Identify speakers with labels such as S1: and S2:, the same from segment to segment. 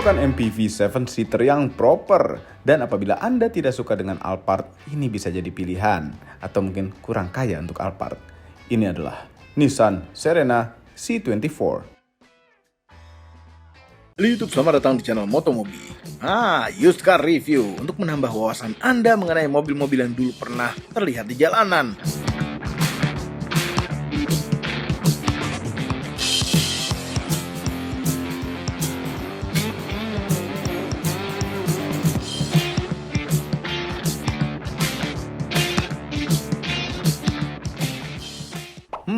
S1: bukan MPV 7-seater yang proper. Dan apabila Anda tidak suka dengan Alphard, ini bisa jadi pilihan. Atau mungkin kurang kaya untuk Alphard. Ini adalah Nissan Serena C24. Halo YouTube, selamat datang di channel Motomobi. Used car review untuk menambah wawasan Anda mengenai mobil-mobil yang dulu pernah terlihat di jalanan.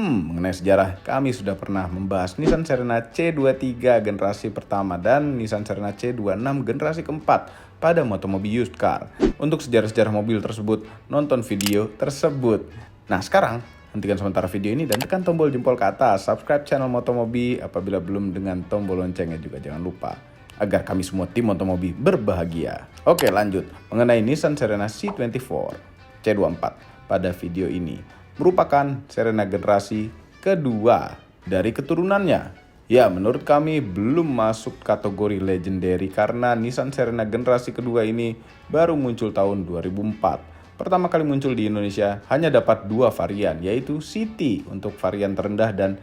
S1: Mengenai sejarah, kami sudah pernah membahas Nissan Serena C23 generasi pertama dan Nissan Serena C26 generasi keempat pada Motomobi Used Car. Untuk sejarah-sejarah mobil tersebut, nonton video tersebut. Nah sekarang, hentikan sementara video ini dan tekan tombol jempol ke atas. Subscribe channel Motomobi apabila belum dengan tombol loncengnya juga jangan lupa. Agar kami semua tim Motomobi berbahagia. Oke lanjut, mengenai Nissan Serena C24 C24 pada video ini. Merupakan Serena generasi kedua dari keturunannya. Ya, menurut kami belum masuk kategori legendary karena Nissan Serena generasi kedua ini baru muncul tahun 2004. Pertama kali muncul di Indonesia hanya dapat dua varian, yaitu City untuk varian terendah dan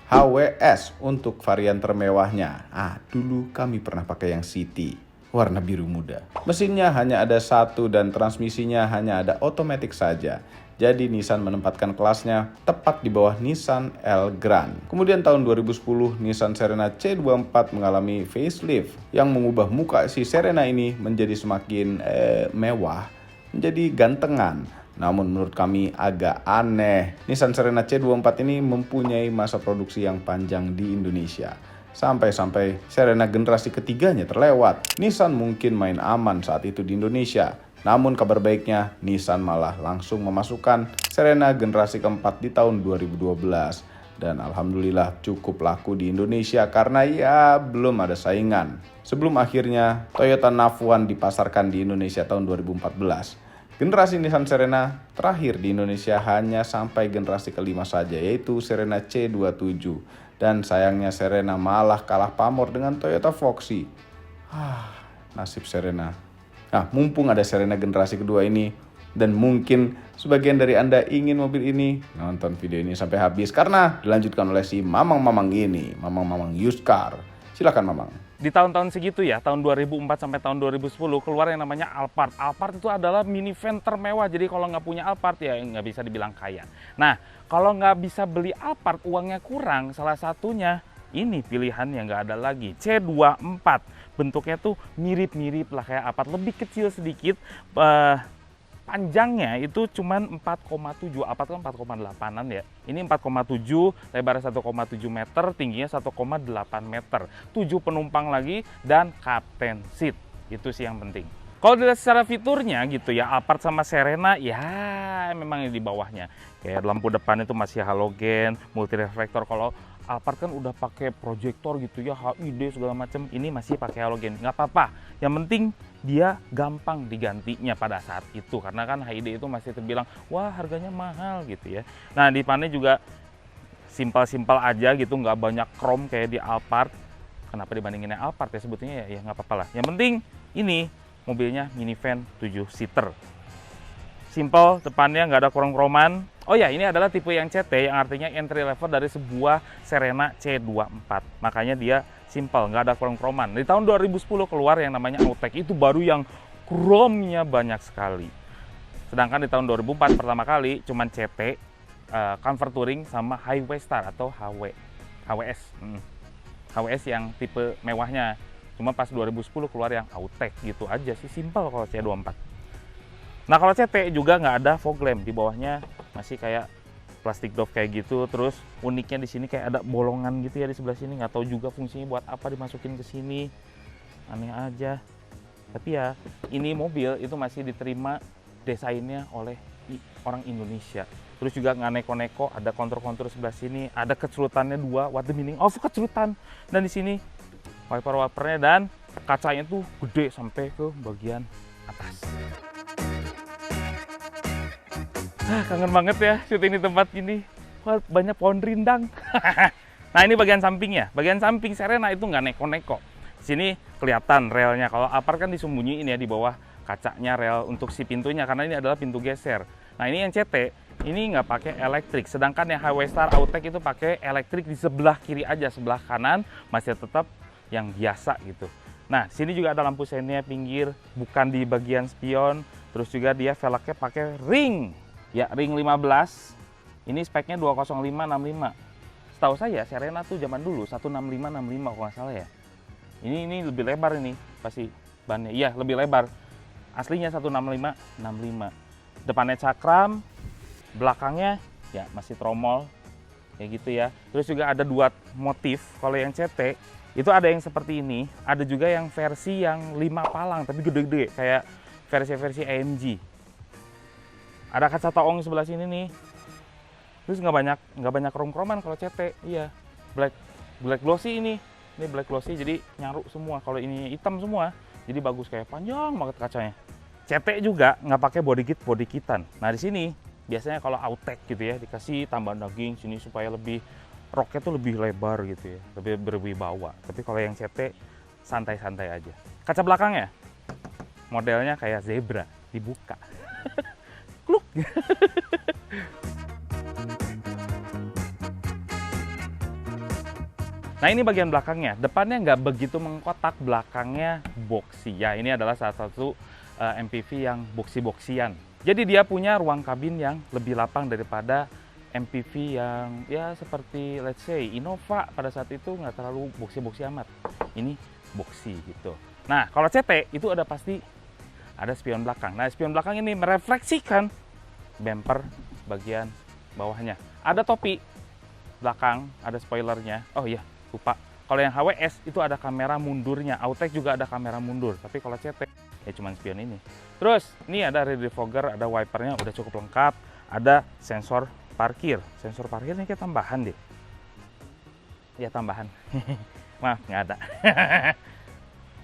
S1: HWS untuk varian termewahnya. Dulu kami pernah pakai yang City, warna biru muda. Mesinnya hanya ada satu dan transmisinya hanya ada otomatis saja. Jadi Nissan menempatkan kelasnya tepat di bawah Nissan Elgrand. Kemudian tahun 2010 Nissan Serena C24 mengalami facelift yang mengubah muka si Serena ini menjadi semakin mewah, menjadi gantengan. Namun menurut kami agak aneh. Nissan Serena C24 ini mempunyai masa produksi yang panjang di Indonesia. Sampai-sampai Serena generasi ketiganya terlewat. Nissan mungkin main aman saat itu di Indonesia. Namun kabar baiknya, Nissan malah langsung memasukkan Serena generasi keempat di tahun 2012. Dan alhamdulillah cukup laku di Indonesia karena ya belum ada saingan. Sebelum akhirnya Toyota Nav1 dipasarkan di Indonesia tahun 2014. Generasi Nissan Serena terakhir di Indonesia hanya sampai generasi kelima saja, yaitu Serena C27. Dan sayangnya Serena malah kalah pamor dengan Toyota Foxy. Nasib Serena. Mumpung ada Serena generasi kedua ini dan mungkin sebagian dari Anda ingin mobil ini, nonton video ini sampai habis karena dilanjutkan oleh si mamang-mamang ini, mamang-mamang used car. Silakan Mamang.
S2: Di tahun-tahun segitu ya, tahun 2004 sampai tahun 2010 keluar yang namanya Alphard. Alphard itu adalah minivan termewah, jadi kalau nggak punya Alphard ya nggak bisa dibilang kaya. Nah, kalau nggak bisa beli Alphard, uangnya kurang, salah satunya ini pilihan yang nggak ada lagi, C24. Bentuknya tuh mirip-mirip lah kayak Alphard, lebih kecil sedikit. Panjangnya itu cuman 4,7, Alphard kan 4,8an ya. Ini 4,7, lebarnya 1,7 meter, tingginya 1,8 meter. 7 penumpang lagi dan captain seat. Itu sih yang penting. Kalau dilihat secara fiturnya gitu ya, Alphard sama Serena ya memang di bawahnya. Kayak lampu depan itu masih halogen, multi reflektor. Kalau Alphard kan udah pakai proyektor gitu ya, HID segala macam. Ini masih pakai halogen, nggak apa-apa. Yang penting dia gampang digantinya pada saat itu, karena kan HID itu masih terbilang wah harganya mahal gitu ya. Nah di depannya juga simpel-simpel aja gitu, nggak banyak chrome kayak di Alphard. Kenapa dibandingin Alphard ya sebetulnya ya nggak apa-apa lah. Yang penting ini mobilnya minivan 7-seater. Simple, depannya nggak ada krom-kroman. Oh ya, ini adalah tipe yang CT, yang artinya entry level dari sebuah Serena C24. Makanya dia simple, nggak ada krom-kroman. Di tahun 2010 keluar yang namanya Autek, itu baru yang kromnya banyak sekali. Sedangkan di tahun 2004 pertama kali cuman CT, Comfort Touring sama Highway Star atau HWS. HWS yang tipe mewahnya. Cuma pas 2010 keluar yang Autek gitu aja sih, simple kalau C24. Nah kalau CT juga nggak ada fog lamp, di bawahnya masih kayak plastik dove kayak gitu. Terus uniknya di sini kayak ada bolongan gitu ya di sebelah sini, nggak tahu juga fungsinya buat apa dimasukin ke sini, aneh aja. Tapi ya ini mobil itu masih diterima desainnya oleh orang Indonesia. Terus juga nggak neko-neko, ada kontur-kontur sebelah sini, ada kecerutannya dua, what the meaning of kecerutan. Dan di sini wiper-wipernya dan kacanya tuh gede sampai ke bagian atas. Kangen banget ya syuting di tempat ini. Wah, banyak pohon rindang. Nah ini bagian sampingnya. Bagian samping Serena itu nggak neko-neko. sini kelihatan relnya. Kalau Alphard kan disembunyiin ya di bawah kacanya rel untuk si pintunya, karena ini adalah pintu geser. Nah ini yang CT, ini nggak pakai elektrik. Sedangkan yang HW Star Autek itu pakai elektrik di sebelah kiri aja, sebelah kanan masih tetap yang biasa gitu. Nah sini juga ada lampu seinnya pinggir, bukan di bagian spion. Terus juga dia velgnya pakai ring, ya ring 15. Ini speknya 205/65. Setahu saya Serena tuh zaman dulu 165/65 kalau nggak salah ya. Ini lebih lebar ini pasti bannya. Iya, lebih lebar. Aslinya 165/65. Depannya cakram, belakangnya ya masih tromol kayak gitu ya. Terus juga ada dua motif. Kalau yang CT itu ada yang seperti ini, ada juga yang versi yang 5 palang tapi gede-gede kayak versi AMG. Ada kaca taong sebelah sini nih. Terus nggak banyak krom-kroman kalau CT, iya black glossy ini black glossy jadi nyaru semua. Kalau ini hitam semua, jadi bagus kayak panjang banget kacanya. CT juga nggak pakai body kitan. Nah di sini biasanya kalau Autek gitu ya dikasih tambahan daging sini supaya lebih roknya tuh lebih lebar gitu ya, lebih berwibawa. Tapi kalau yang CT santai-santai aja. Kaca belakangnya modelnya kayak zebra dibuka, kluk. Nah ini bagian belakangnya, depannya nggak begitu mengkotak, belakangnya boxy. Ya ini adalah salah satu MPV yang boxy-boxyan. Jadi dia punya ruang kabin yang lebih lapang daripada MPV yang ya seperti let's say Innova pada saat itu nggak terlalu boxy-boxy amat. Ini boxy gitu. Nah kalau CT itu ada pasti ada spion belakang. Nah spion belakang ini merefleksikan bumper bagian bawahnya. Ada topi belakang, ada spoilernya. Oh iya, lupa. Kalau yang HWS itu ada kamera mundurnya. Autek juga ada kamera mundur. Tapi kalau CT ya cuma spion ini. Terus ini ada rear defogger, ada wipernya udah cukup lengkap. Ada sensor parkir. Sensor parkir ini kayak tambahan deh. Ya tambahan. Maaf nggak ada.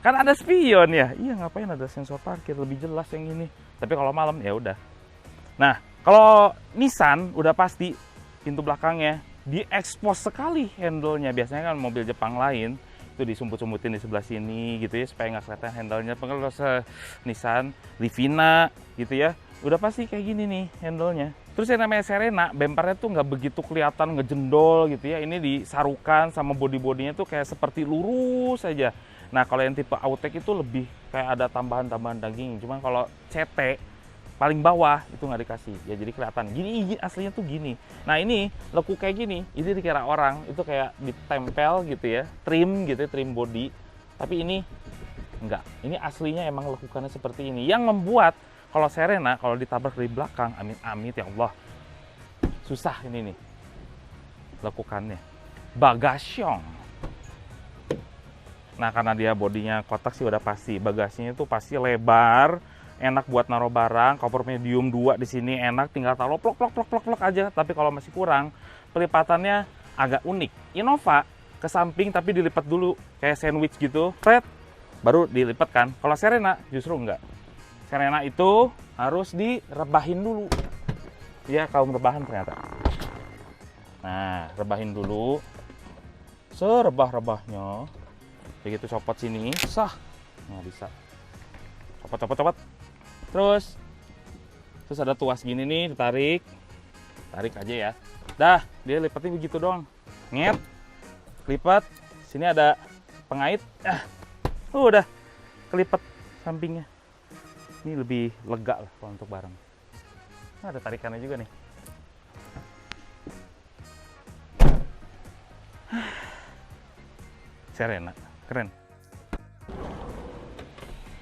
S2: Kan ada spion ya. Iya ngapain ada sensor parkir, lebih jelas yang ini. Tapi kalau malam ya udah. Nah kalau Nissan udah pasti pintu belakangnya diekspos sekali handle-nya. Biasanya kan mobil Jepang lain itu disumput-sumputin di sebelah sini gitu ya supaya nggak kelihatan handle-nya. Kalau Nissan Livina gitu ya udah pasti kayak gini nih handle-nya. Terus yang namanya Serena, bempernya tuh nggak begitu kelihatan ngejendol gitu ya. Ini disarukan sama body-bodinya tuh kayak seperti lurus aja. Nah kalau yang tipe Autek itu lebih kayak ada tambahan-tambahan daging. Cuman kalau CT paling bawah itu nggak dikasih ya, jadi kelihatan gini aslinya tuh gini. Nah ini lekuk kayak gini, ini dikira orang itu kayak ditempel gitu ya, trim gitu, trim body. Tapi ini enggak, ini aslinya emang lekukannya seperti ini. Yang membuat kalau Serena kalau ditabrak dari belakang, amit-amit ya Allah, susah ini nih lekukannya. Bagasyong. Nah karena dia bodinya kotak sih udah pasti, bagasinya itu pasti lebar. Enak buat naruh barang, koper medium 2 di sini enak, tinggal taruh plok aja. Tapi kalau masih kurang, pelipatannya agak unik. Innova ke samping tapi dilipat dulu kayak sandwich gitu, baru dilipat kan. Kalau Serena justru enggak. Serena itu harus direbahin dulu. Ya kaum rebahan ternyata. Nah, rebahin dulu. Serebah-rebahnya. Begitu copot sini, sah. Nggak bisa. Copot. Terus ada tuas gini nih, ditarik aja ya. Dah, dia lipatnya begitu doang. Nget, lipat. Sini ada pengait. Udah kelipat sampingnya. Ini lebih lega lah kalau untuk barang. Nah, ada tarikannya juga nih. Serena, keren.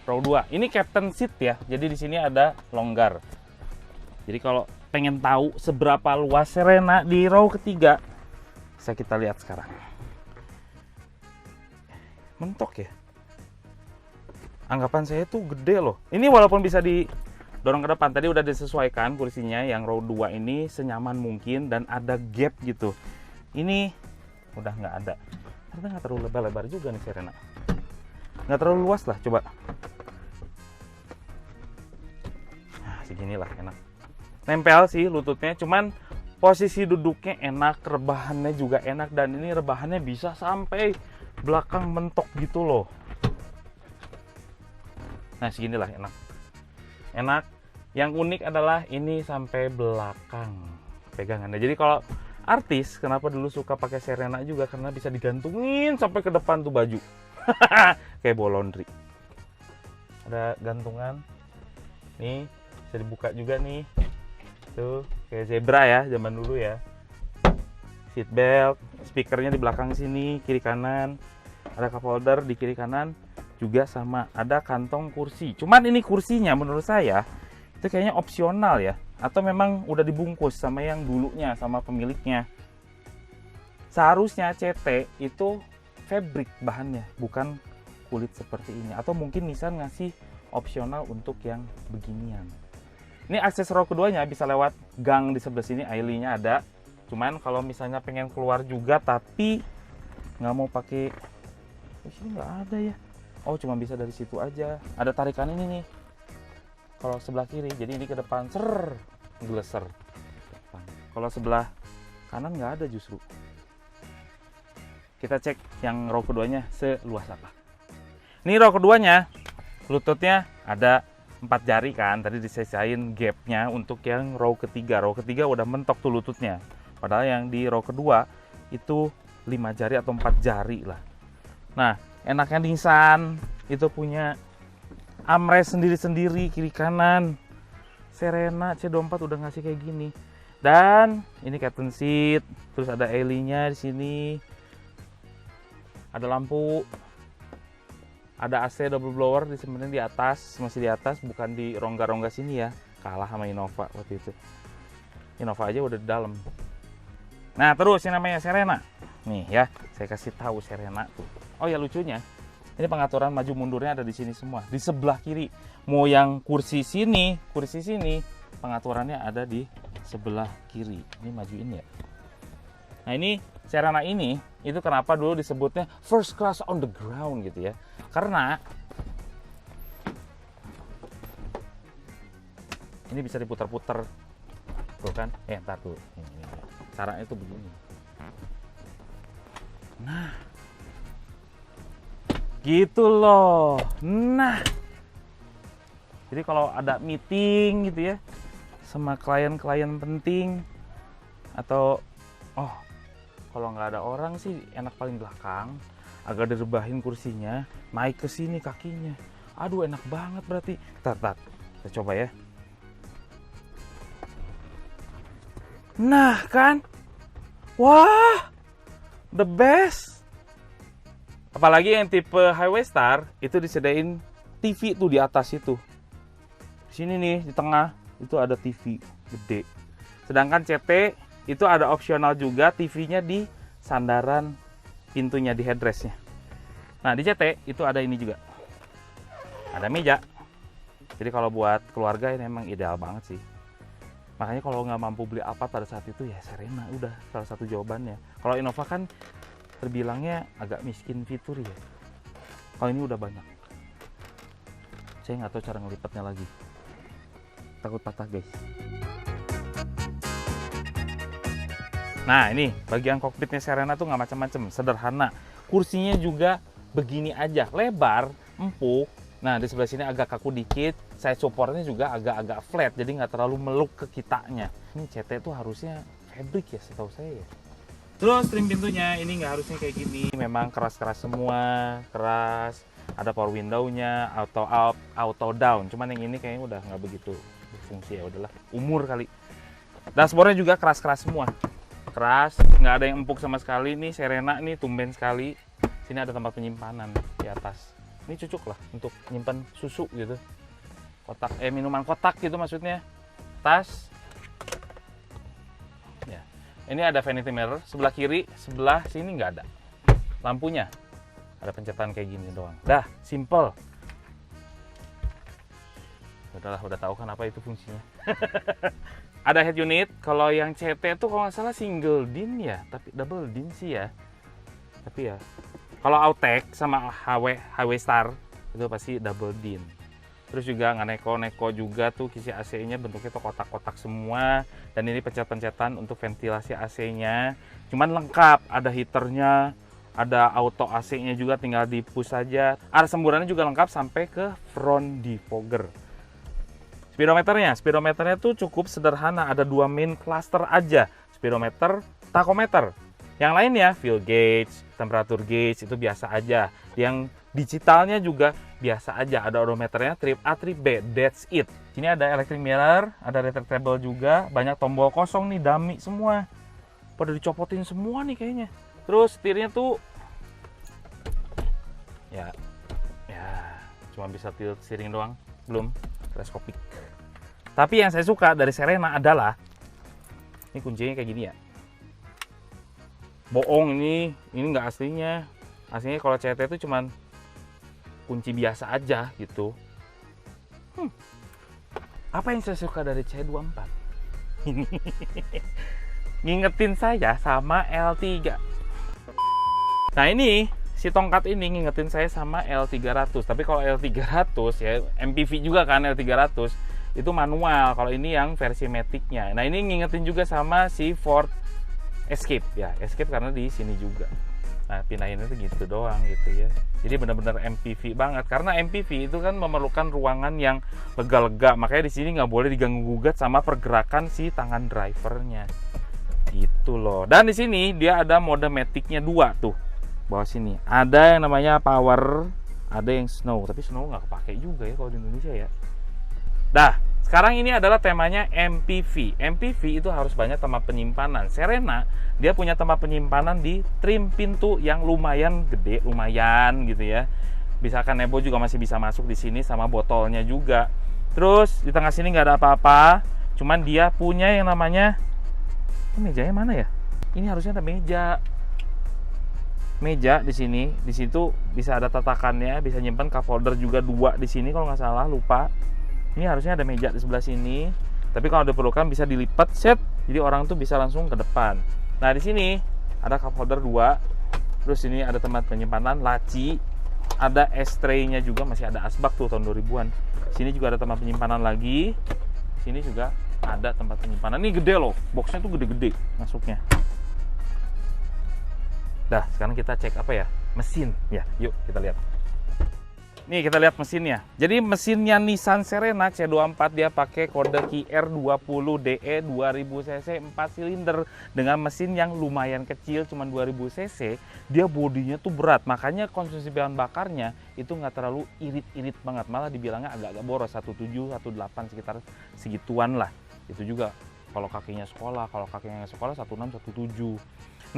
S2: Row 2. Ini captain seat ya. Jadi di sini ada longgar. Jadi kalau pengen tahu seberapa luas Serena di row ketiga, bisa kita lihat sekarang. Mentok ya. Anggapan saya tuh gede loh. Ini walaupun bisa didorong ke depan, tadi udah disesuaikan kursinya yang row 2 ini senyaman mungkin dan ada gap gitu. Ini udah nggak ada. Ternyata nggak terlalu lebar-lebar juga nih Serena. Nggak terlalu luas lah, coba. Nah, seginilah enak. Nempel sih lututnya, cuman posisi duduknya enak, rebahannya juga enak, dan ini rebahannya bisa sampai belakang mentok gitu loh. Nah seginilah enak. Enak. Yang unik adalah ini sampai belakang pegangannya. Jadi kalau artis kenapa dulu suka pakai Serena juga, karena bisa digantungin sampai ke depan tuh baju. Kayak bawa laundry. Ada gantungan. Nih, bisa dibuka juga nih. Tuh, kayak zebra ya zaman dulu ya. Seat belt, speakernya di belakang sini, kiri kanan. Ada cup holder di kiri kanan juga sama. Ada kantong kursi. Cuman ini kursinya menurut saya itu kayaknya opsional ya, atau memang udah dibungkus sama yang dulunya sama pemiliknya. Seharusnya CT itu fabric bahannya, bukan kulit seperti ini. Atau mungkin Nissan ngasih opsional untuk yang beginian. Ini akses row keduanya bisa lewat gang di sebelah sini, aisle-nya ada. Cuman kalau misalnya pengen keluar juga tapi nggak mau pakai, di sini nggak ada ya. Oh, cuma bisa dari situ aja. Ada tarikan ini nih. Kalau sebelah kiri, jadi ini ke depan, geleser. Kalau sebelah kanan nggak ada justru. Kita cek yang row keduanya seluas apa. Ini row keduanya, lututnya ada 4 jari kan. Tadi disesain gapnya untuk yang row ketiga. Row ketiga udah mentok tuh lututnya. Padahal yang di row kedua itu 5 jari atau 4 jari lah. Nah, enaknya Nissan itu punya armrest sendiri-sendiri kiri kanan. Serena C24 udah ngasih kayak gini. Dan ini captain seat, terus ada aisle-nya di sini. Ada lampu. Ada AC double blower di sebenarnya di atas, masih di atas, bukan di rongga-rongga sini ya. Kalah sama Innova waktu itu. Innova aja udah di dalam. Nah, terus yang namanya Serena. Nih ya, saya kasih tahu Serena tuh. Oh ya, lucunya, ini pengaturan maju mundurnya ada di sini semua. Di sebelah kiri. Mau yang kursi sini, pengaturannya ada di sebelah kiri. Ini majuin ya. Nah, ini Serena ini, itu kenapa dulu disebutnya first class on the ground gitu ya. Karena ini bisa diputar-putar. Tuh kan? Ntar tuh. Ini. Caranya itu begini. Nah, gitu loh. Nah, jadi kalau ada meeting gitu ya sama klien-klien penting, atau kalau nggak ada orang sih enak paling belakang, agak direbahin kursinya, naik ke sini kakinya. Aduh, enak banget berarti. Tar, kita coba ya. Nah kan, wah, the best. Apalagi yang tipe Highway Star itu disediain TV tuh di atas itu. Di sini nih di tengah itu ada TV gede. Sedangkan CT itu ada opsional juga TV-nya di sandaran pintunya, di headrestnya. Nah, di CT itu ada ini juga. Ada meja. Jadi kalau buat keluarga ini memang ideal banget sih. Makanya kalau nggak mampu beli apa pada saat itu ya Serena udah salah satu jawabannya. Kalau Innova kan terbilangnya agak miskin fitur ya. Kalau ini udah banyak. Saya nggak tahu cara ngelipatnya lagi. Takut patah guys. Nah, ini bagian kokpitnya Serena tuh nggak macam-macam, sederhana. Kursinya juga begini aja, lebar, empuk. Nah, di sebelah sini agak kaku dikit, side supportnya juga agak-agak flat, jadi nggak terlalu meluk ke kitanya. Ini CT tuh harusnya fabric ya, setahu saya ya. Terus trim pintunya ini nggak harusnya kayak gini, memang keras-keras semua, keras. Ada power window-nya, auto up, auto down. Cuman yang ini kayaknya udah nggak begitu berfungsi ya, udahlah. Umur kali. Dashboardnya juga keras-keras semua. Keras, nggak ada yang empuk sama sekali. Nih Serena nih tumben sekali. Sini ada tempat penyimpanan di atas. Ini cocok lah untuk nyimpan susu gitu. Kotak, minuman kotak gitu maksudnya. Tas. Ya. Ini ada vanity mirror sebelah kiri, sebelah sini nggak ada. Lampunya ada pencetan kayak gini doang. Dah, simple. Udahlah, udah tahu kan apa itu fungsinya. Ada head unit. Kalau yang CT itu kalau nggak salah single din ya, tapi double din sih ya. Tapi ya, kalau Autek sama HW Star itu pasti double din. Terus juga nggak neko-neko juga tuh kisi AC-nya bentuknya tuh kotak-kotak semua. Dan ini pencet-pencetan untuk ventilasi AC-nya. Cuman lengkap, ada heaternya, Ada auto AC-nya juga, tinggal di push saja. Ada semburannya juga lengkap sampai ke front defogger. Speedometernya tuh cukup sederhana, ada 2 main cluster aja, speedometer, tachometer. Yang lainnya fuel gauge, temperatur gauge itu biasa aja. Yang digitalnya juga biasa aja, ada odometernya trip A, trip B, that's it. Sini ada electric mirror, ada retractable juga, banyak tombol kosong nih, dummy semua. Pada dicopotin semua nih kayaknya. Terus setirnya tuh ya cuma bisa tilt steering doang, belum teleskopik. Tapi yang saya suka dari Serena adalah ini kuncinya kayak gini ya. Bohong, ini nggak aslinya. Aslinya kalau CT itu cuman kunci biasa aja gitu. Apa yang saya suka dari C24? Ngingetin saya sama L3. Nah ini si tongkat ini ngingetin saya sama L300. Tapi kalau L300 ya MPV juga kan L300 itu manual. Kalau ini yang versi matic-nya. Nah ini ngingetin juga sama si Ford Escape ya, Escape karena di sini juga. Nah pindahinnya tuh gitu doang gitu ya. Jadi benar-benar MPV banget. Karena MPV itu kan memerlukan ruangan yang lega-lega. Makanya di sini nggak boleh diganggu-gugat sama pergerakan si tangan drivernya. Gitu loh. Dan di sini dia ada mode matic-nya 2 tuh. Bawah sini ada yang namanya power, ada yang snow. Tapi snow nggak kepake juga ya kalau di Indonesia ya. Nah, sekarang ini adalah temanya MPV. MPV itu harus banyak tempat penyimpanan. Serena, dia punya tempat penyimpanan di trim pintu yang lumayan gede, lumayan gitu ya. Misalkan Nebo juga masih bisa masuk di sini sama botolnya juga. Terus di tengah sini nggak ada apa-apa. Cuman dia punya yang namanya, mejanya mana ya? Ini harusnya ada meja di sini. Di situ bisa ada tatakannya, bisa nyimpan cup holder juga 2 di sini kalau nggak salah, lupa. Ini harusnya ada meja di sebelah sini, tapi kalau diperlukan bisa dilipat set, jadi orang tuh bisa langsung ke depan. Nah di sini ada cup holder 2, terus ini ada tempat penyimpanan, laci, ada ashtray-nya juga, masih ada asbak tuh tahun 2000-an. Sini juga ada tempat penyimpanan lagi, sini juga ada tempat penyimpanan. Ini gede loh, boxnya tuh gede-gede masuknya. Dah, sekarang kita cek apa ya? Mesin. Ya, yuk kita lihat. Nih kita lihat mesinnya. Jadi mesinnya Nissan Serena C24 dia pakai kode QR20DE 2000 cc 4 silinder dengan mesin yang lumayan kecil, cuma 2000 cc. Dia bodinya tuh berat, makanya konsumsi bahan bakarnya itu nggak terlalu irit-irit banget, malah dibilangnya agak-agak boros, 17, 18 sekitar segituan lah. Itu juga kalau kakinya sekolah, kalau kakinya nggak sekolah 16, 17.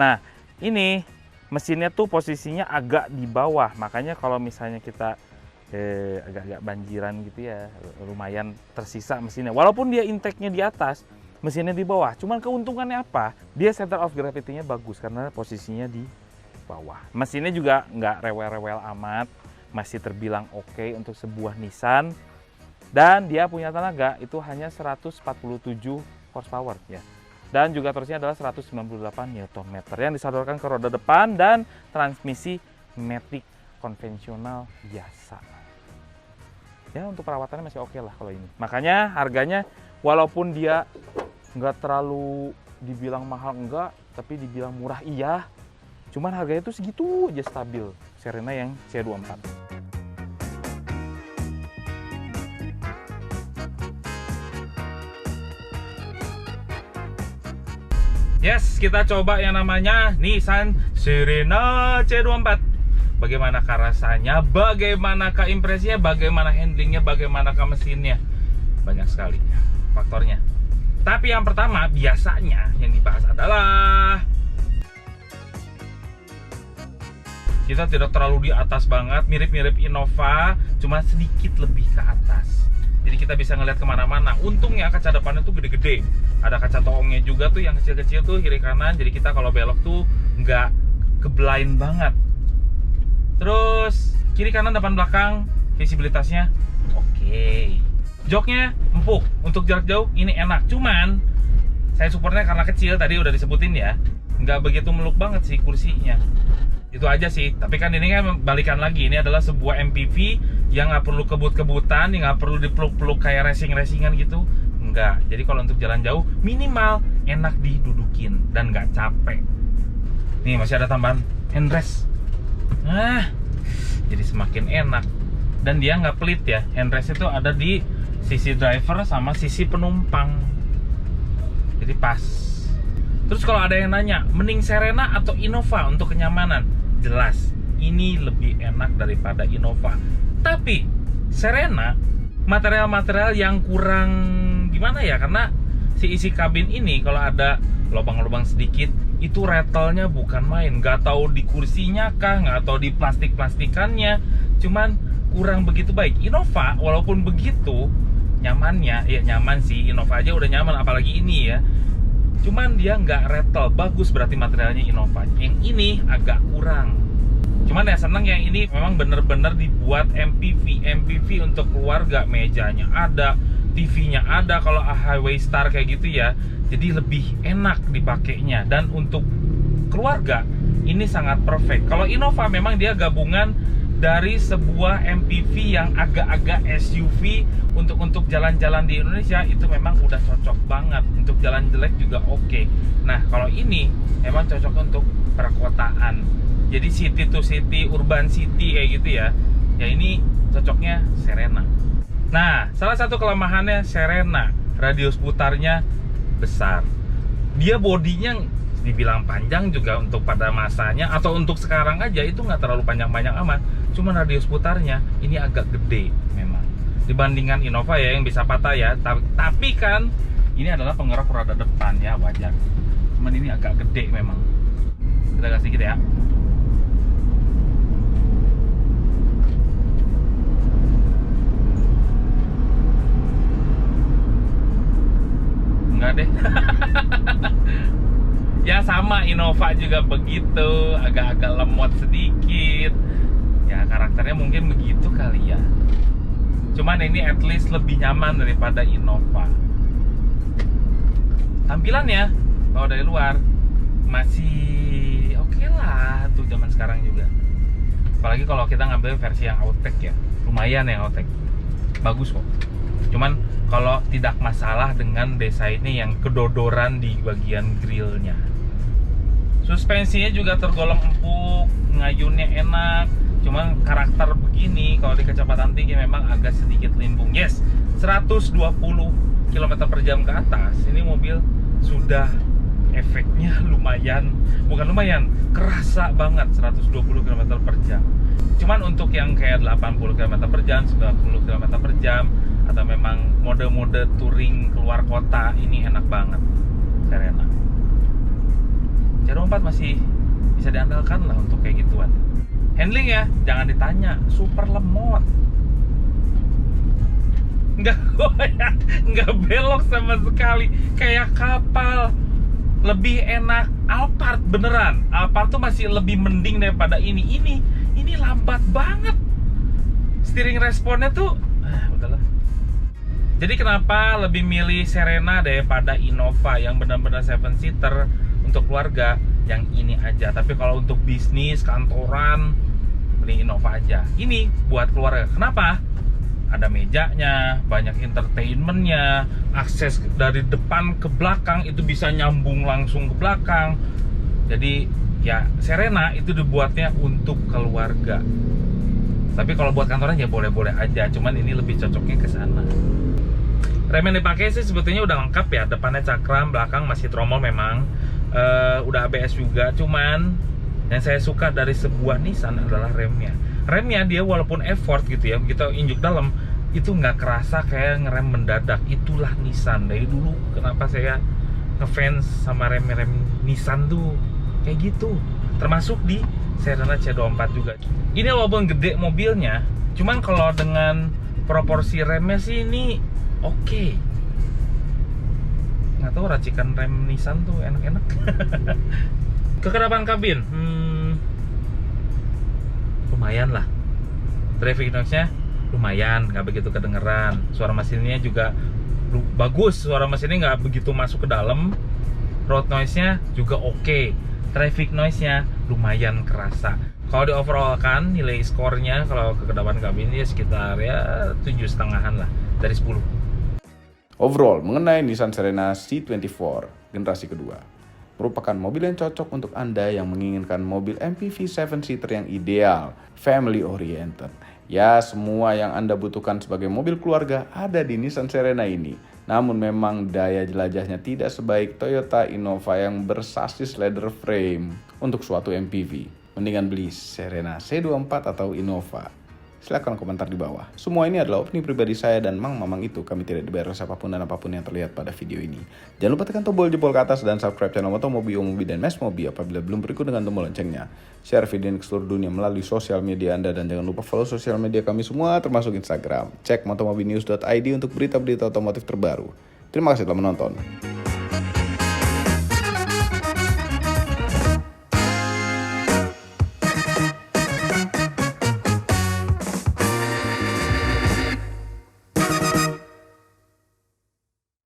S2: Nah ini mesinnya tuh posisinya agak di bawah, makanya kalau misalnya kita agak-agak banjiran gitu ya, lumayan tersisa mesinnya. Walaupun dia intake-nya di atas, mesinnya di bawah. Cuman keuntungannya apa? Dia center of gravity-nya bagus karena posisinya di bawah. Mesinnya juga nggak rewel-rewel amat, masih terbilang oke untuk sebuah Nissan. Dan dia punya tenaga itu hanya 147 horsepower ya. Dan juga torsinya adalah 198 Nm yang disodorkan ke roda depan dan transmisi matic konvensional biasa. Ya untuk perawatannya masih oke lah kalau ini. Makanya harganya walaupun dia nggak terlalu dibilang mahal enggak, tapi dibilang murah iya. Cuman harganya itu segitu aja stabil. Serena yang C24. Yes, kita coba yang namanya Nissan Serena C24. Bagaimanakah rasanya, bagaimanakah impresinya, bagaimana handlingnya, bagaimanakah mesinnya. Banyak sekali faktornya. Tapi yang pertama biasanya yang dibahas adalah kita tidak terlalu di atas banget, mirip-mirip Innova, cuma sedikit lebih ke atas. Jadi kita bisa ngeliat kemana-mana. Untungnya kaca depannya tuh gede-gede. Ada kaca toongnya juga tuh yang kecil-kecil tuh kiri kanan. Jadi kita kalau belok tuh nggak keblind banget. Terus kiri kanan depan belakang visibilitasnya oke. Joknya empuk untuk jarak jauh, ini enak. Cuman saya supportnya karena kecil tadi udah disebutin ya, nggak begitu meluk banget sih kursinya. Itu aja sih. Tapi kan ini kan balikan lagi, ini adalah sebuah MPV yang nggak perlu kebut-kebutan, yang nggak perlu dipeluk-peluk kayak racing-racingan gitu. Enggak. Jadi kalau untuk jalan jauh minimal enak didudukin dan nggak capek. Nih masih ada tambahan handrest. Nah, jadi semakin enak. Dan dia nggak pelit ya. Handrest itu ada di sisi driver sama sisi penumpang. Jadi pas. Terus kalau ada yang nanya, mending Serena atau Innova untuk kenyamanan? Jelas, ini lebih enak daripada Innova. Tapi Serena material-material yang kurang gimana ya, karena si isi kabin ini kalau ada lubang-lubang sedikit itu rattle-nya bukan main. Nggak tahu di kursinya kah, nggak tahu di plastik-plastikannya, cuman kurang begitu baik. Innova walaupun begitu nyamannya, ya nyaman sih, Innova aja udah nyaman, apalagi ini ya. Cuman dia nggak rattle, bagus berarti materialnya Innova. Yang ini agak kurang. Cuman ya seneng yang ini memang bener-bener dibuat MPV untuk keluarga, mejanya ada, TV-nya ada kalau Highway Star kayak gitu ya. Jadi lebih enak dipakainya, dan untuk keluarga ini sangat perfect. Kalau Innova memang dia gabungan dari sebuah MPV yang agak-agak SUV. Untuk jalan-jalan di Indonesia itu memang udah cocok banget. Untuk jalan jelek juga oke. Nah kalau ini memang cocok untuk perkotaan. Jadi city to city, urban city kayak gitu ya. Ya ini cocoknya Serena. Nah, salah satu kelemahannya Serena, radius putarnya besar. Dia bodinya dibilang panjang juga untuk pada masanya, atau untuk sekarang aja itu nggak terlalu panjang-panjang amat. Cuma radius putarnya ini agak gede memang. Dibandingkan Innova ya yang bisa patah ya. Tapi kan ini adalah penggerak roda depan ya, wajar. Cuman ini agak gede memang. Kita kasih sedikit ya. Enggak deh. Ya sama, Innova juga begitu, agak-agak lemot sedikit. Ya karakternya mungkin begitu kali ya. Cuman ini at least lebih nyaman daripada Innova. Tampilannya kalau dari luar masih oke lah tuh zaman sekarang juga. Apalagi kalau kita ngambil versi yang Outtake ya, lumayan yang Outtake, bagus kok. Cuman kalau tidak masalah dengan desainnya yang kedodoran di bagian grillnya. Suspensinya juga tergolong empuk, ngayunnya enak. Cuman karakter begini kalau di kecepatan tinggi memang agak sedikit limbung. Yes, 120 km/jam ke atas ini mobil sudah efeknya lumayan, bukan lumayan, kerasa banget 120 km/jam. Cuman untuk yang kayak 80 km/jam, 90 km/jam atau memang mode-mode touring keluar kota ini enak banget Serena. C24 masih bisa diandalkan lah untuk kayak gituan. Handling ya, jangan ditanya, super lemot. Nggak goyang, nggak belok sama sekali, kayak kapal. Lebih enak Alphard beneran. Alphard tuh masih lebih mending daripada ini. Ini lambat banget. Steering responnya tuh, udahlah. Jadi kenapa lebih milih Serena daripada Innova yang benar-benar 7-seater untuk keluarga? Yang ini aja. Tapi kalau untuk bisnis, kantoran, mending Innova aja. Ini buat keluarga. Kenapa? Ada mejanya, banyak entertainmentnya, akses dari depan ke belakang itu bisa nyambung langsung ke belakang. Jadi ya Serena itu dibuatnya untuk keluarga. Tapi kalau buat kantoran ya boleh-boleh aja. Cuman ini lebih cocoknya ke sana. Rem yang dipakai sih sebetulnya udah lengkap ya. Depannya cakram, belakang masih tromol memang. Udah ABS juga. Cuman yang saya suka dari sebuah Nissan adalah remnya. Remnya dia walaupun effort gitu ya, begitu injuk dalam itu nggak kerasa kayak ngerem mendadak. Itulah Nissan. Dari dulu kenapa saya ngefans sama rem-rem Nissan tuh kayak gitu. Termasuk di Serena C24 juga. Ini walaupun gede mobilnya, cuman kalau dengan proporsi remnya sih ini oke. Nggak tahu racikan rem Nissan tuh enak-enak. Kekedapan kabin, lumayan lah. Traffic noise-nya lumayan, nggak begitu kedengeran. Suara mesinnya juga bagus, suara mesinnya nggak begitu masuk ke dalam. Road noise-nya juga oke. Traffic noise-nya lumayan kerasa. Kalau di overall kan nilai skornya kalau kekedapan kabin ya sekitar ya 7,5-an lah dari 10.
S1: Overall, mengenai Nissan Serena C24 generasi kedua, merupakan mobil yang cocok untuk Anda yang menginginkan mobil MPV 7-seater yang ideal, family oriented. Ya, semua yang Anda butuhkan sebagai mobil keluarga ada di Nissan Serena ini. Namun memang daya jelajahnya tidak sebaik Toyota Innova yang bersasis leather frame untuk suatu MPV. Mendingan beli Serena C24 atau Innova. Silahkan komentar di bawah. Semua ini adalah opini pribadi saya dan Mamang itu. Kami tidak dibayar oleh siapapun dan apapun yang terlihat pada video ini. Jangan lupa tekan tombol jempol ke atas dan subscribe channel Motomobi, Omobi, dan Mesmobi apabila belum berikut dengan tombol loncengnya. Share video ini ke seluruh dunia melalui sosial media Anda dan jangan lupa follow sosial media kami semua termasuk Instagram. Cek motomobinews.id untuk berita-berita otomotif terbaru. Terima kasih telah menonton.